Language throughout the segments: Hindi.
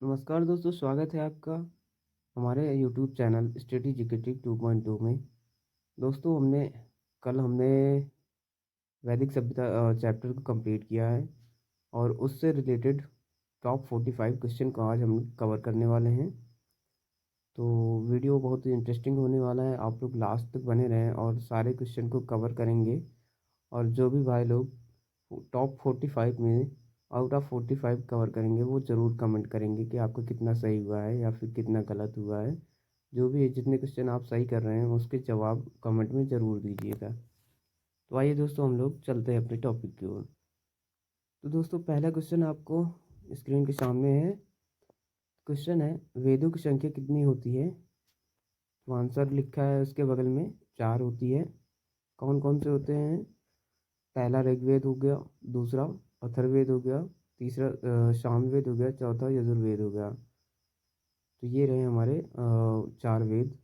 नमस्कार दोस्तों, स्वागत है आपका हमारे यूट्यूब चैनल स्टडी जिकेटिव 2.2 में। दोस्तों, हमने वैदिक सभ्यता चैप्टर को कंप्लीट किया है और उससे रिलेटेड टॉप 45 क्वेश्चन को आज हम कवर करने वाले हैं। तो वीडियो बहुत ही इंटरेस्टिंग होने वाला है, आप लोग लास्ट तक बने रहें और सारे क्वेश्चन को कवर करेंगे। और जो भी भाई लोग टॉप 45 में आउट ऑफ 45 कवर करेंगे वो ज़रूर कमेंट करेंगे कि आपका कितना सही हुआ है या फिर कितना गलत हुआ है। जो भी जितने क्वेश्चन आप सही कर रहे हैं उसके जवाब कमेंट में ज़रूर दीजिएगा। तो आइए दोस्तों, हम लोग चलते हैं अपने टॉपिक की ओर। तो दोस्तों, पहला क्वेश्चन आपको स्क्रीन के सामने है। क्वेश्चन है, वेदों की संख्या कितनी होती है? तो आंसर लिखा है उसके बगल में, 4 होती है। कौन कौन से होते हैं? पहला ऋग्वेद हो गया, दूसरा अथर्ववेद हो गया, तीसरा सामवेद हो गया, चौथा यजुर्वेद हो गया। तो ये रहे हमारे 4 वेद।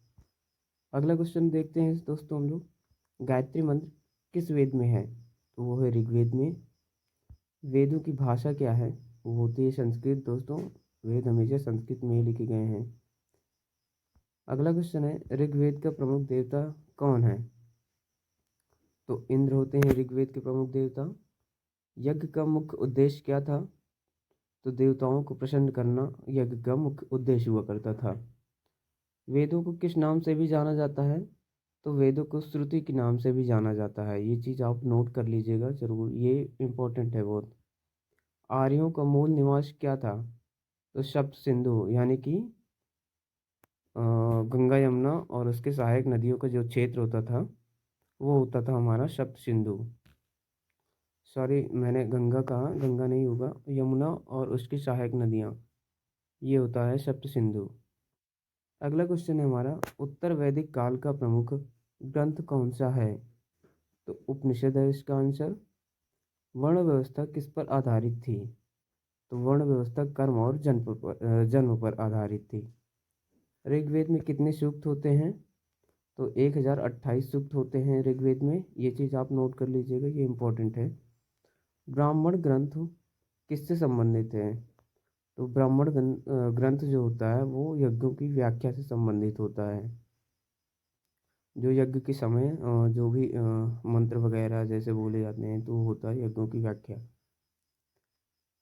अगला क्वेश्चन देखते हैं दोस्तों हम लोग। गायत्री मंत्र किस वेद में है? तो वो है ऋग्वेद में। वेदों की भाषा क्या है? वो होती है संस्कृत दोस्तों। वेद हमेशा संस्कृत में ही लिखे गए हैं। अगला क्वेश्चन है, ऋग्वेद का प्रमुख देवता कौन है? तो इंद्र होते हैं ऋग्वेद के प्रमुख देवता। यज्ञ का मुख्य उद्देश्य क्या था? तो देवताओं को प्रसन्न करना यज्ञ का मुख्य उद्देश्य हुआ करता था। वेदों को किस नाम से भी जाना जाता है? तो वेदों को श्रुति के नाम से भी जाना जाता है। ये चीज़ आप नोट कर लीजिएगा जरूर, ये इम्पोर्टेंट है बहुत। आर्यों का मूल निवास क्या था? तो सप्त सिंधु यानी कि गंगा यमुना और उसके सहायक नदियों का जो क्षेत्र होता था वो होता था हमारा सप्त सिंधु। सॉरी, मैंने गंगा कहा, गंगा नहीं होगा, यमुना और उसकी सहायक नदियाँ, ये होता है सप्त सिंधु। अगला क्वेश्चन है हमारा, उत्तर वैदिक काल का प्रमुख ग्रंथ कौन सा है? तो उपनिषद है इसका आंसर। वर्ण व्यवस्था किस पर आधारित थी? तो वर्ण व्यवस्था कर्म और जन्म पर आधारित थी। ऋग्वेद में कितने सूक्त होते हैं? तो 1028 सूक्त होते हैं ऋग्वेद में। ये चीज़ आप नोट कर लीजिएगा, ये इंपॉर्टेंट है। ब्राह्मण ग्रंथ किससे संबंधित है? तो ग्रंथ जो होता है वो यज्ञों की व्याख्या से संबंधित होता है। जो यज्ञ के समय जो भी मंत्र वगैरह जैसे बोले जाते हैं तो होता है यज्ञों की व्याख्या।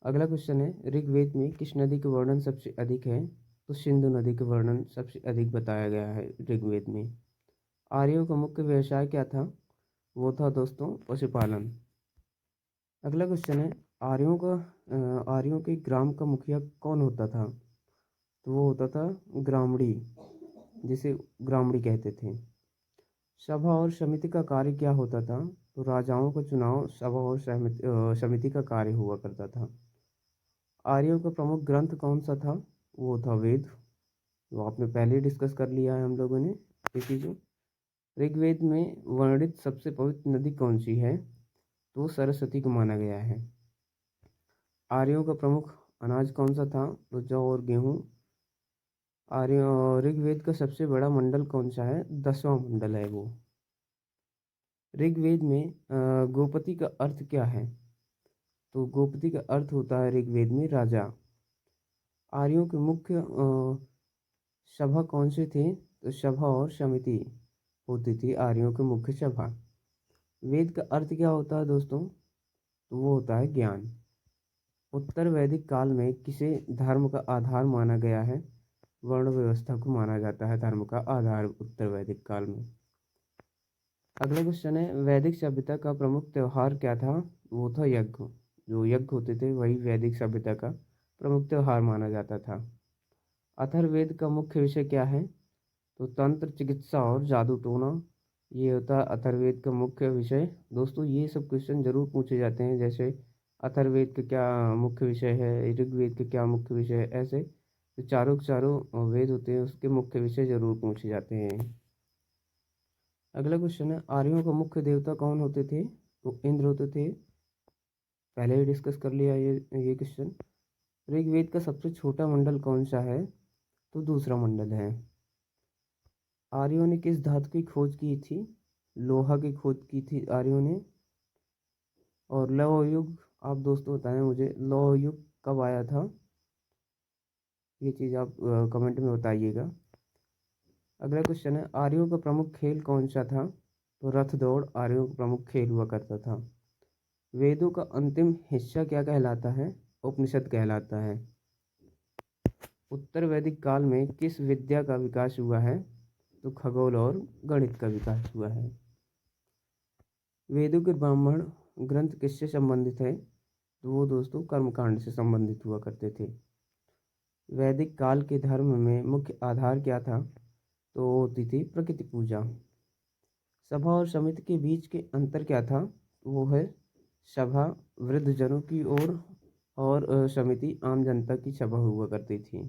अगला क्वेश्चन है, ऋग्वेद में किस नदी का वर्णन सबसे अधिक है? तो सिंधु नदी का वर्णन सबसे अधिक बताया गया है ऋग्वेद में। आर्यों का मुख्य व्यवसाय क्या था? वो था दोस्तों पशुपालन। अगला क्वेश्चन है, आर्यों के ग्राम का मुखिया कौन होता था? तो वो होता था ग्रामणी, जिसे ग्रामणी कहते थे। सभा और समिति का कार्य क्या होता था? तो राजाओं का चुनाव सभा और समिति का कार्य हुआ करता था। आर्यों का प्रमुख ग्रंथ कौन सा था? वो था वेद। वो आपने पहले ही डिस्कस कर लिया है हम लोगों ने ये चीज़ें। ऋग्वेद में वर्णित सबसे पवित्र नदी कौन सी है? तो सरस्वती को माना गया है। आर्यों का प्रमुख अनाज कौन सा था? तो जौ और गेहूँ। ऋग्वेद का सबसे बड़ा मंडल कौन सा है? 10वां मंडल है वो। ऋग्वेद में गोपति का अर्थ क्या है? तो गोपति का अर्थ होता है ऋग्वेद में राजा। आर्यों के मुख्य सभा कौन से थे? तो सभा और समिति होती थी आर्यों के मुख्य सभा। वेद का अर्थ क्या होता है दोस्तों? तो वो होता है ज्ञान। उत्तर वैदिक काल में किसे धर्म का आधार माना गया है? वर्ण व्यवस्था को माना जाता है धर्म का आधार उत्तर वैदिक काल में। अगला क्वेश्चन है, वैदिक सभ्यता का प्रमुख त्यौहार क्या था? वो था यज्ञ। जो यज्ञ होते थे वही वैदिक सभ्यता का प्रमुख त्यौहार माना जाता था। अथर्ववेद का मुख्य विषय क्या है? तो तंत्र, चिकित्सा और जादू टोना, ये होता है अथर्ववेद का मुख्य विषय। दोस्तों, ये सब क्वेश्चन जरूर पूछे जाते हैं, जैसे अथर्ववेद का क्या मुख्य विषय है, ऋग्वेद का क्या मुख्य विषय है, ऐसे तो चारों के चारों वेद होते हैं उसके मुख्य विषय जरूर पूछे जाते हैं। अगला क्वेश्चन है, आर्यों का मुख्य देवता कौन होते थे? तो इंद्र होते थे। पहले ही डिस्कस कर लिया ये क्वेश्चन। ऋग्वेद का सबसे छोटा मंडल कौन सा है? तो दूसरा मंडल है। आर्यों ने किस धातु की खोज की थी? लोहा की खोज की थी आर्यों ने। और लौह युग, आप दोस्तों बताएं मुझे, लौह युग कब आया था? ये चीज़ आप कमेंट में बताइएगा। अगला क्वेश्चन है, आर्यों का प्रमुख खेल कौन सा था? तो रथ दौड़ आर्यों का प्रमुख खेल हुआ करता था। वेदों का अंतिम हिस्सा क्या कहलाता है? उपनिषद कहलाता है। उत्तर वैदिक काल में किस विद्या का विकास हुआ है? तो खगोल और गणित का विकास हुआ है। वेदों के ब्राह्मण ग्रंथ किससे संबंधित है? तो वो दोस्तों कर्मकांड से संबंधित हुआ करते थे। वैदिक काल के धर्म में मुख्य आधार क्या था? तो होती थी प्रकृति पूजा। सभा और समिति के बीच के अंतर क्या था? वो है सभा वृद्धजनों की ओर और समिति आम जनता की सभा हुआ करती थी।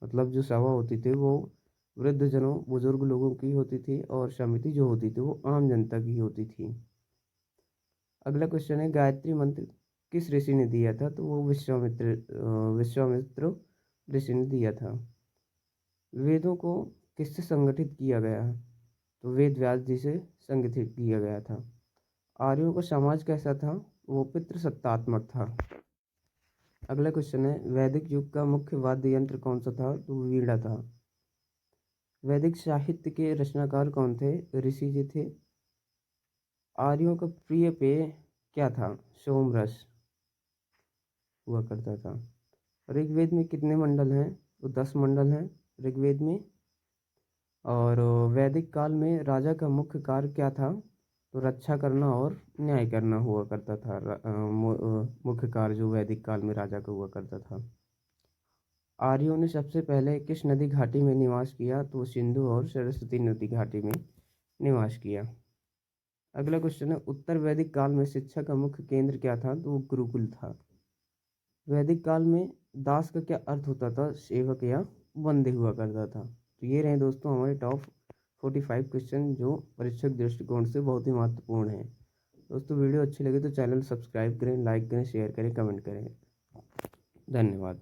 मतलब जो सभा होती थी वो वृद्धजनों बुजुर्ग लोगों की होती थी और समिति जो होती थी वो आम जनता की होती थी। अगला क्वेश्चन है, गायत्री मंत्र किस ऋषि ने दिया था? तो वो विश्वामित्र ऋषि ने दिया था। वेदों को किससे संगठित किया गया है? तो वेद व्यास जी से संगठित किया गया था। आर्यों का समाज कैसा था? वो पितृसत्तात्मक था। अगला क्वेश्चन है, वैदिक युग का मुख्य वाद्य यंत्र कौन सा था? तो वीणा था। वैदिक साहित्य के रचनाकार कौन थे? ऋषि जी थे। आर्यों का प्रिय पेय क्या था? सोमरस हुआ करता था। ऋग्वेद में कितने मंडल हैं? तो 10 मंडल हैं ऋग्वेद में। और वैदिक काल में राजा का मुख्य कार्य क्या था? तो रक्षा करना और न्याय करना हुआ करता था। मुख्य कार्य जो वैदिक काल में राजा का हुआ करता था। आर्यों ने सबसे पहले किस नदी घाटी में निवास किया? तो सिंधु और सरस्वती नदी घाटी में निवास किया। अगला क्वेश्चन है, उत्तर वैदिक काल में शिक्षा का मुख्य केंद्र क्या था? तो वो गुरुकुल था। वैदिक काल में दास का क्या अर्थ होता था? सेवक या बंदे हुआ करता था। तो ये रहे दोस्तों हमारे टॉप 45 क्वेश्चन जो परीक्षक दृष्टिकोण से बहुत ही महत्वपूर्ण है। दोस्तों वीडियो अच्छी लगे तो चैनल सब्सक्राइब करें, लाइक करें, शेयर करें, कमेंट करें। धन्यवाद।